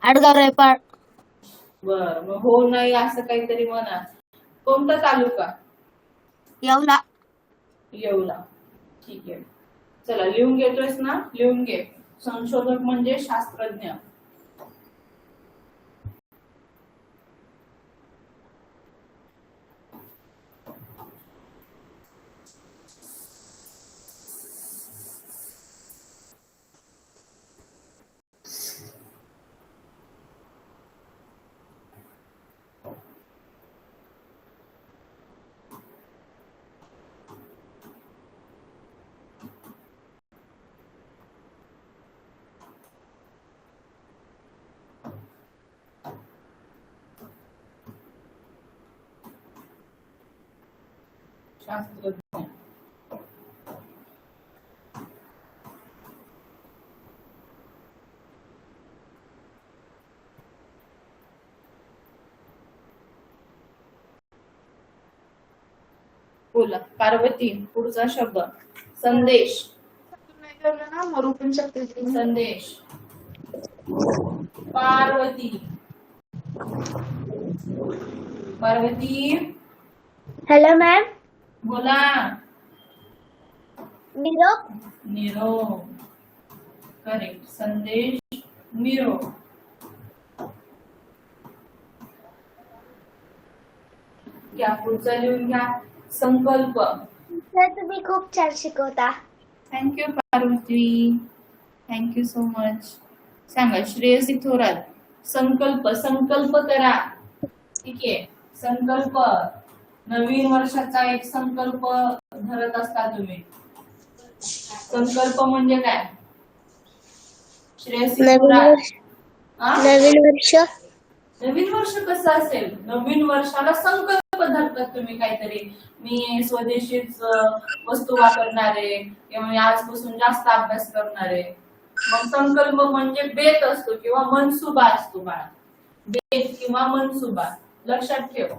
आडगाव रायपाड. बर, मग हो नाही असं काहीतरी म्हणा. कोणता तालुका? येवला. येवला. ठीक आहे. चला लिहून घेतोयस ना, लिहून घे. संशोधक म्हणजे शास्त्रज्ञ. शास्त्रज्ञ. बोला पार्वती. पुढचा शब्द संदेश. ना मरू पण शकते. संदेश. पार्वती. Parvati hello ma'am. बोला. निरोप. निरोप. करेक्ट. संदेश निरोप. घ्या पुढचा लिहून घ्या. संकल्प. सर तुम्ही खूप छान शिकवता. Thank you Parvati. Thank you so much. सांगा श्रेयसी थोरात. संकल्प. संकल्प करा. ठीक आहे. संकल्प. नवीन वर्षाचा एक संकल्प धरत असता तुम्ही. संकल्प म्हणजे काय? श्रेयसी थोरात. नवीन वर्ष. नवीन वर्ष कसं असेल? नवीन वर्षाला संकल्प धरतात तुम्ही काहीतरी. मी स्वदेशीच वस्तू वापरणारे किंवा मी आजपासून जास्त अभ्यास करणारे. मग संकल्प म्हणजे बेत असतो किंवा मनसुबा असतो बाळा. बेत किंवा मनसुबा लक्षात ठेव.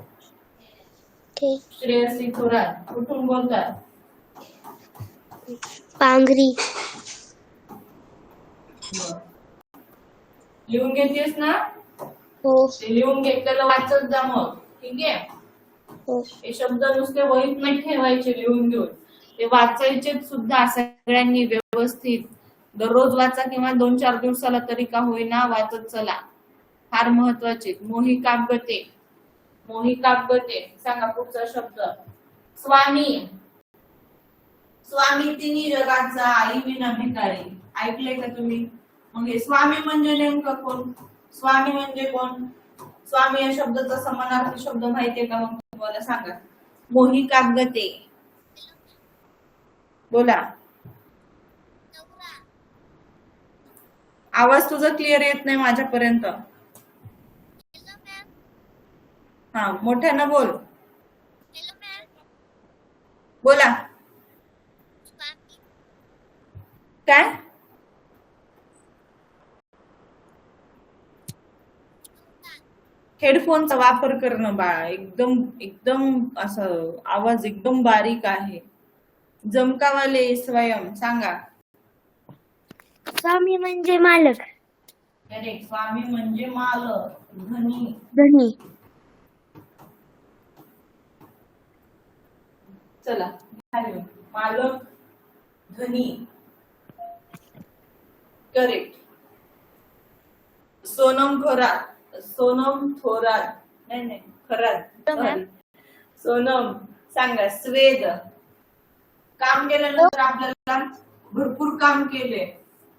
श्रेयसी थोरात कुठून बोलतात? पांगरी. लिहून घेतेस ना? हो. ते लिहून घेतलेलं वाचत जा मग. ठीक आहे. हे शब्द नुसते वहीत नाही ठेवायचे लिहून घेऊन. ते वाचायचे सुद्धा सगळ्यांनी व्यवस्थित. दररोज वाचा किंवा 2-4 दिवसाला तरी का होईना वाचत चला. फार महत्वाचे. मोही काव्यते. मोही काव्यते. सांगा पुढचा शब्द. स्वामी. स्वामी तिन्ही जगाचा आई विना भिकारी. ऐकले का तुम्ही? मग हे स्वामी म्हणजे नेमकं कोण? स्वामी म्हणजे कोण? स्वामी या शब्दाचा समानार्थी शब्द माहितीये का? मग तुम्हाला सांगा. मोही काव्यते. बोला. आवाज तुझा क्लिअर येत नाही माझ्यापर्यंत. हा मोठ्यानं बोल. बोला. काय? हेडफोनचा वापर करणं बाळा. एकदम एकदम असं आवाज एकदम बारीक आहे. जमकावाले स्वयं सांगा. स्वामी म्हणजे मालक. करेक्ट. स्वामी म्हणजे मालक. धनी. धनी. चला मालक धनी. करेक्ट. सोनम थोरात. सोनम थोरात. नाही खरात. सोनम सांगा. स्वेद. काम केल्यानंतर आपल्याला भरपूर काम केले.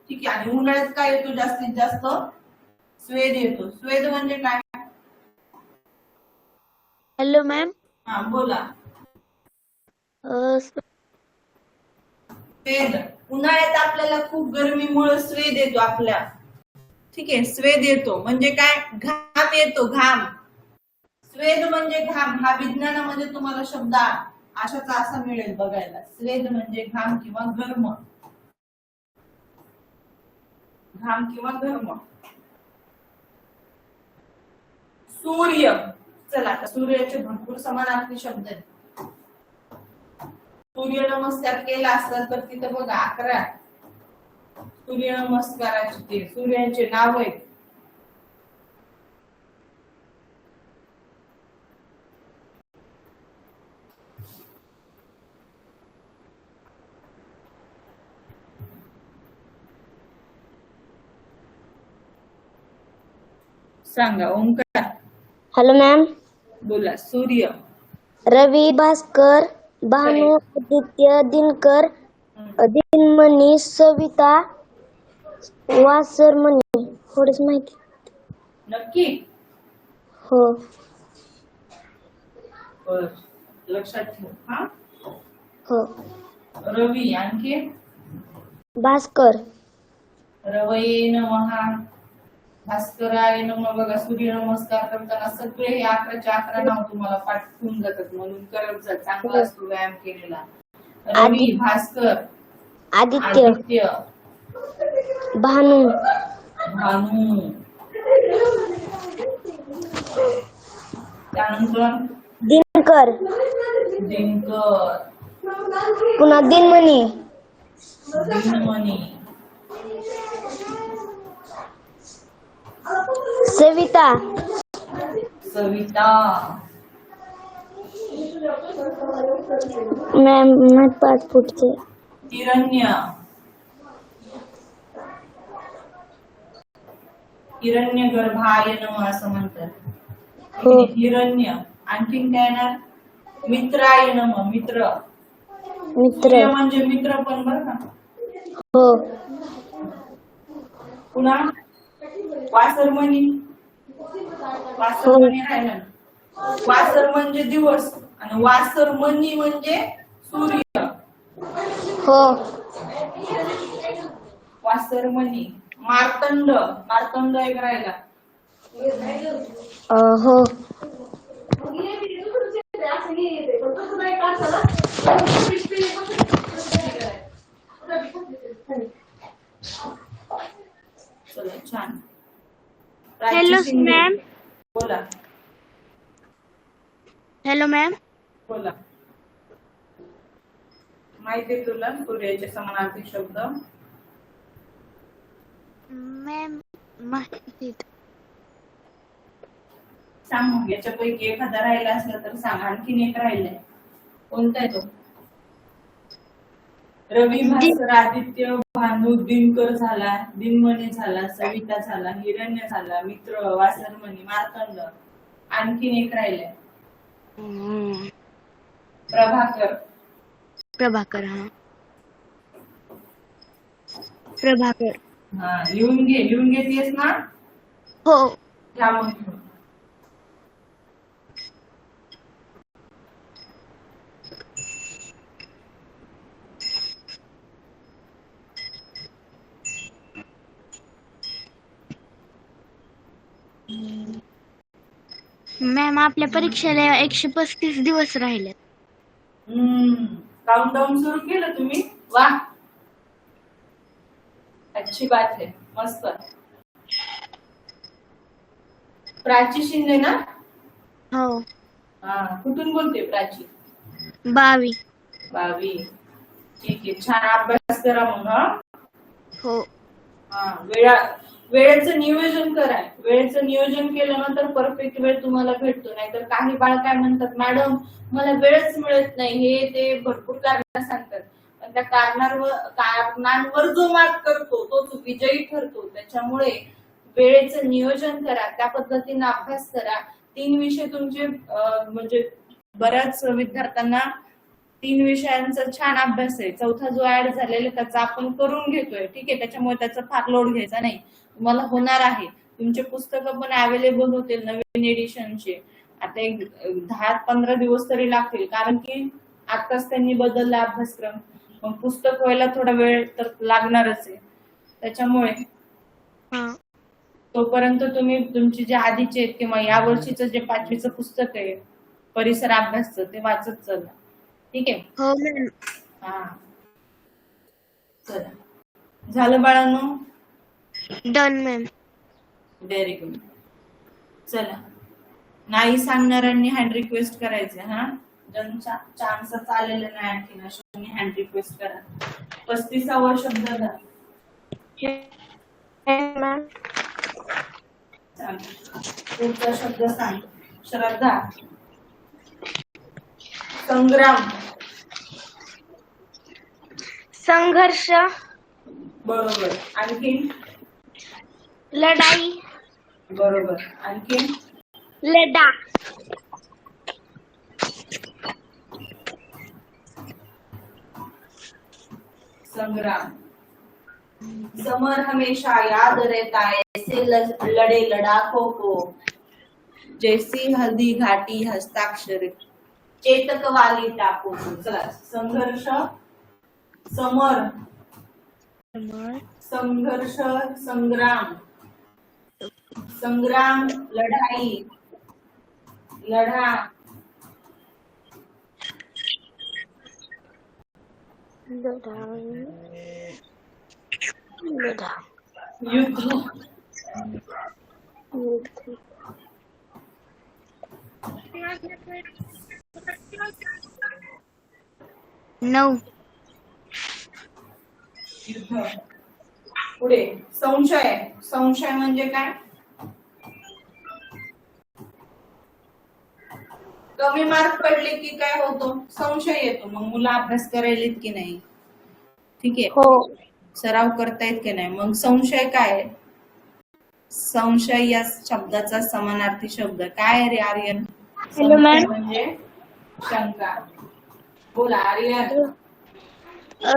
ठीक आहे. आणि उन्हाळ्यात काय येतो जास्तीत जास्त? स्वेद येतो. स्वेद म्हणजे काय? Hello ma'am. हा बोला. स्वेद. उन्हाळ्यात आपल्याला खूप गरमीमुळे स्वेद येतो आपल्या. ठीक आहे. स्वेद येतो म्हणजे काय? घाम येतो. घाम. स्वेद म्हणजे घाम. हा विज्ञानामध्ये तुम्हाला शब्द अशाचा असा मिळेल बघायला. स्वेद म्हणजे घाम किंवा घर्म. घाम किंवा घर्म. सूर्य. चला आता सूर्याचे भरपूर समानार्थी शब्द आहेत. सूर्य नमस्कार केला असता तर तिथे बघा 11 सूर्य नमस्काराचे ते सूर्याचे नाव आहेत. सांगा. Omkar hello ma'am. बोला. सूर्य. रवी, भास्कर, भानू, आदित्य, दिनकर, दिनमणी, सविता, वासरमणी. थोडीच माहिती. नक्की. हो. बर, लक्षात ठेव हा. हो. रवी. आणखी भास्कर. रवये नमः. भास्कराय नमः. बघा, सूर्य नमस्कार करताना सगळे हे 11च्या 11 नाव तुम्हाला पाठ होऊन जातात, म्हणून करत जा. चांगला असतो व्यायाम केलेला. रवी, भास्कर, आदित्य, आदित्य, भानू, भानू. त्यानंतर दिनकर, दिनकर, पुन्हा दिनमणी, दिनमणी, सविता, सविता. मॅम 5 फूटचे. हिरण्य, हिरण्य गर्भाय नमः असं म्हणतात. हो. हिरण्य. आणखीन काय येणार? मित्राय नमः. मित्र. मित्र. सूर्य म्हणजे मित्र पण बरं का. हो. पुन्हा वासरमणी. वासरमणी राहिला ना. वासर म्हणजे दिवस आणि वासरमणी म्हणजे सूर्य. हो. वासरमणी. मार्तंड. मार्तंड एक राहिला. हो. चला, छान. Hello ma'am. बोला. Hello ma'am. बोला. माहिती आहे तुला सूर्याचे समानार्थी शब्द? मॅम माहिती. सांग मग. याच्यापैकी एखादा राहिला असला तर सांग. आणखीन एक राहिलाय. कोणता आहे तो? रवी, भास्कर, आदित्य, भानू, दिनकर झाला, दिनमणी झाला, सविता झाला, हिरण्य झाला, मित्र, वासरमणी, मार्तंड. आणखीन एक राहिलाय. प्रभाकर. प्रभाकर. हा. प्रभाकर. हा, लिहून घे. लिहून घेतेस ना? हो. घ्या मग. मॅम आपल्या परीक्षेला 135 दिवस राहिले. काउंटडाऊन सुरू केलं तुम्ही? वा, अच्छी बात है. मस्त. प्राची शिंदे ना? हो. हा, कुठून बोलते प्राची? बावी. बावी. ठीक आहे. छान अभ्यास करा मग. हो. हा, वेळेचं नियोजन करा. वेळेचं नियोजन केल्यानंतर परफेक्ट वेळ तुम्हाला भेटतो. नाहीतर काही बाळ काय म्हणतात, मॅडम मला वेळच मिळत नाही, हे ते भरपूर कारण सांगतात. पण त्या कारणांवर जो मात करतो तोच विजयी ठरतो. त्याच्यामुळे वेळेचं नियोजन करा, त्या पद्धतीने अभ्यास करा. 3 विषय तुमचे म्हणजे बऱ्याच विद्यार्थ्यांना 3 विषयांचा छान अभ्यास आहे. 4था जो ऍड झालेला त्याचा आपण करून घेतोय. ठीक आहे. त्याच्यामुळे त्याचा फार लोड घ्यायचा नाही. तुम्हाला होणार आहे. तुमचे पुस्तकं पण अवेलेबल होतील नवीन एडिशनचे. आता एक 10-15 दिवस तरी लागतील, कारण की आताच त्यांनी बदलला अभ्यासक्रम. मग पुस्तक व्हायला थोडा वेळ तर लागणारच आहे. त्याच्यामुळे तोपर्यंत तुम्ही तुमचे जे आधीचे आहेत किंवा या वर्षीचं जे 5वीचं पुस्तक आहे परिसर अभ्यासचं ते वाचत चला. ठीक आहे. हो मॅम. हा, चला. झालं बाळांनो? Done ma'am. Very good. चला, नाही सांगणाऱ्यांनी हँड रिक्वेस्ट करायचे. हा, ज्यांचा चान्स आलेला नाही आणखीन अशांनी हँड रिक्वेस्ट करा. 35वा शब्द घ्या. मॅम. पुढचा शब्द सांग. श्रद्धा. संग्राम. संघर्ष. बरोबर. आणखी लढाई. बरोबर. आणखी लढा. संग्राम. समर हमेशा याद रहता है, ऐसे लड़े लड़ाकों को, जैसी हल्दी घाटी हस्ताक्षर, चेतक वाली टापू को. चला, संघर्ष, समर, संघर्ष, संग्राम, संग्राम, लढाई, लढा, युद्ध, 9. युद्ध. पुढे संशय. संशय म्हणजे काय? कमी मार्क पडले की काय होतो? संशय येतो. मग मुलं अभ्यास करायलेत की नाही, ठीक आहे, हो. सराव करतायत की नाही. मग संशय काय आहे? संशय या शब्दाचा समानार्थी शब्द काय आहे रे आर्यन? हॅलो संशय मॅम. म्हणजे शंका. बोला आर्यन.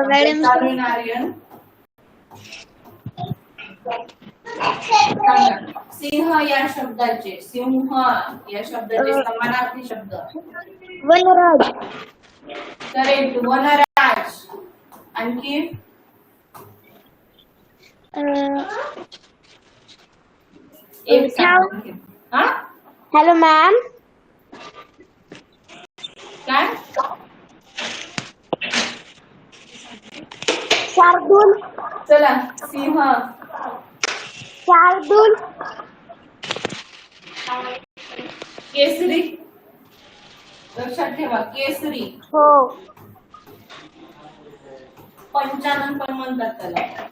मॅडम. चालू आहे आर्यन. सांगा. सिंह या शब्दाचे, सिंह या शब्दाचे समानार्थी शब्द. वनराज. करेक्ट, वनराज. आणखी एक सांगा. हा, हॅलो मॅम. काय? शार्दूल. चला, सिंह, शार्दूल. केसरी. लक्षात ठेवा, केसरी. हो. पंचानन पण म्हणतात त्याला.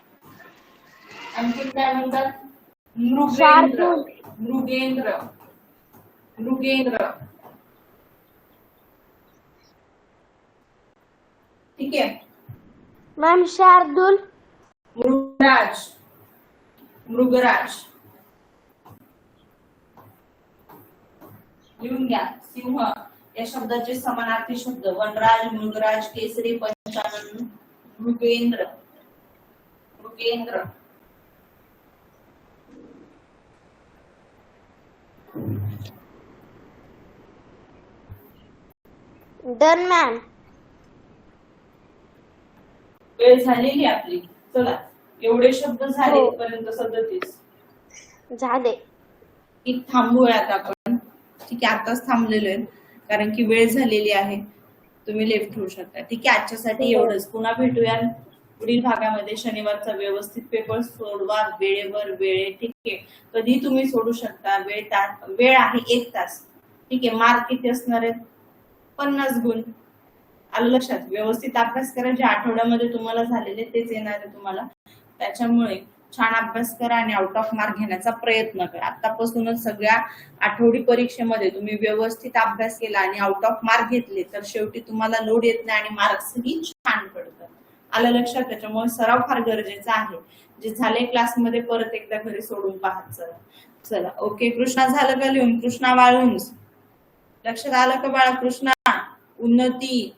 आणखी काय म्हणतात? मृगेंद्र. शार्दूल. मृगेंद्र, मृगेंद्र. ठीक आहे. मॅम शार्दूल. मृगराज, मृगराज. लिहून घ्या. सिंह या शब्दाचे समानार्थी शब्द वनराज, मृगराज, केसरी, पंचानन, मृगेंद्र. मृगेंद्र. Done ma'am. वेळ झालेली आपली. चला, एवढे शब्द झाले हो. पर्यंत 37. झाले. की थांबूयात आपण. ठीक आहे, आताच थांबलेलो आहे कारण की वेळ झालेली आहे. तुम्ही लेफ्ट होऊ शकता. ठीक आहे, आजच्यासाठी एवढंच. पुन्हा भेटूया पुढील भागामध्ये. शनिवारचा व्यवस्थित पेपर सोडवा, वेळेवर, वेळे. ठीक आहे, कधी तुम्ही सोडू शकता. वेळ आहे 1 तास. ठीक आहे, मार्क किती असणार आहेत? 50 गुण. आलं लक्षात? व्यवस्थित अभ्यास करा. जे आठवड्यामध्ये तुम्हाला झालेले तेच येणार आहे तुम्हाला. त्याच्यामुळे छान अभ्यास करा आणि आउट ऑफ मार्क घेण्याचा प्रयत्न करा. आतापासूनच सगळ्या आठवडी परीक्षेमध्ये तुम्ही व्यवस्थित अभ्यास केला आणि आउट ऑफ मार्क घेतले तर शेवटी तुम्हाला लोड येत नाही आणि मार्क्सही छान पडतात. आलं लक्षात? त्याच्यामुळे सराव फार गरजेचा आहे. जे झाले क्लासमध्ये परत एकदा घरी सोडून पाहत चला. ओके, कृष्णा झालं का लिहून? कृष्णा वाळुंज. लक्षात आलं का बाळा? कृष्णा, उन्नती,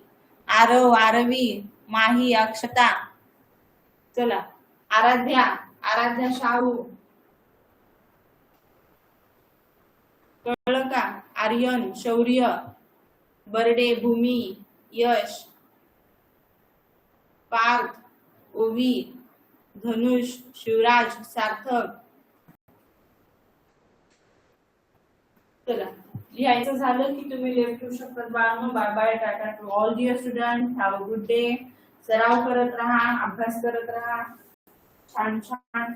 आरव, आरवी, माही, अक्षता. चला, आराध्या, आराध्या शाहू. कळलं का? आर्यन, शौर्य, बर्डे, भूमी, यश, पार्थ, ओवी, धनुष, शिवराज, सार्थक. चला, लिहायचं झालं की तुम्ही लेफ्ट होऊ शकता बाळांनो. Bye bye, ta-ta to all dear student. Have a good day. सराव करत राहा, अभ्यास करत राहा. छान छान.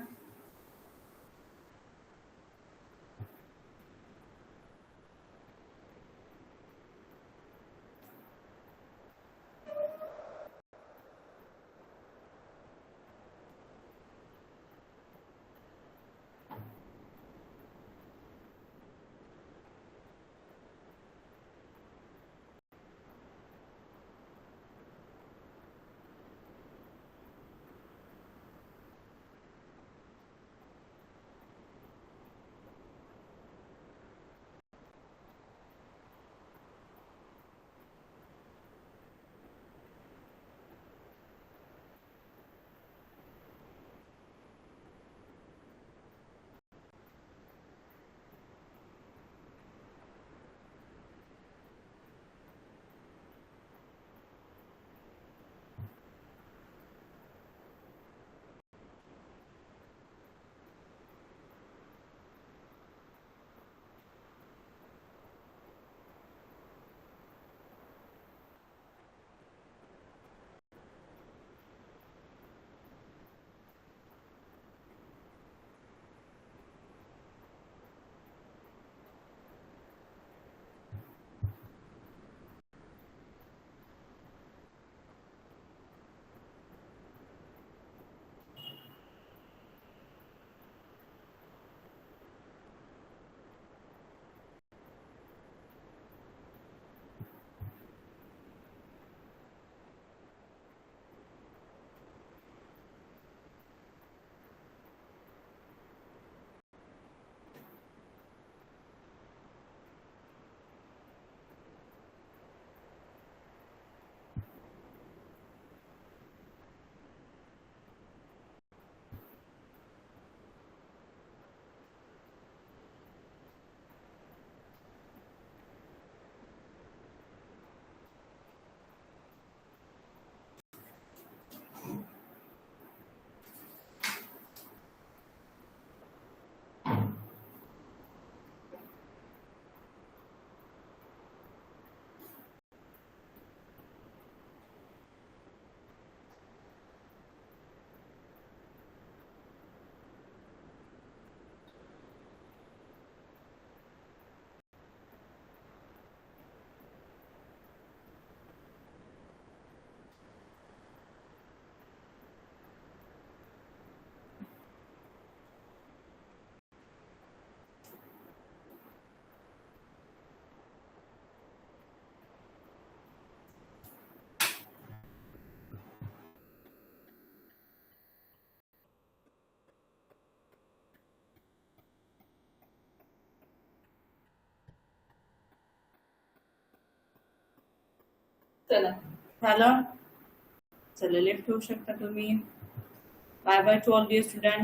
चला झालं. चला लेफ्ट ठेवू शकता तुम्ही. Bye bye to all dear student.